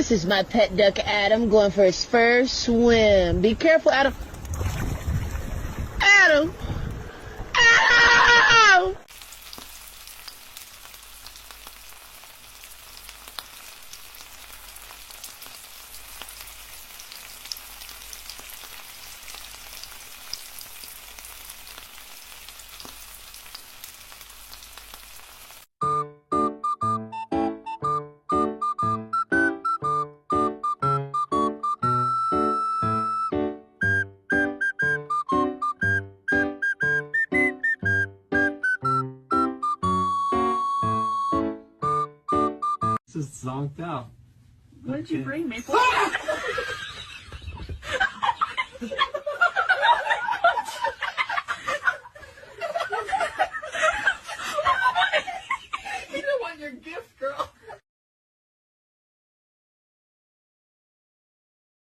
This is my pet duck, Adam, going for his first swim. Be careful, Adam. Adam! Adam! This is zonked out. What did you bring me for?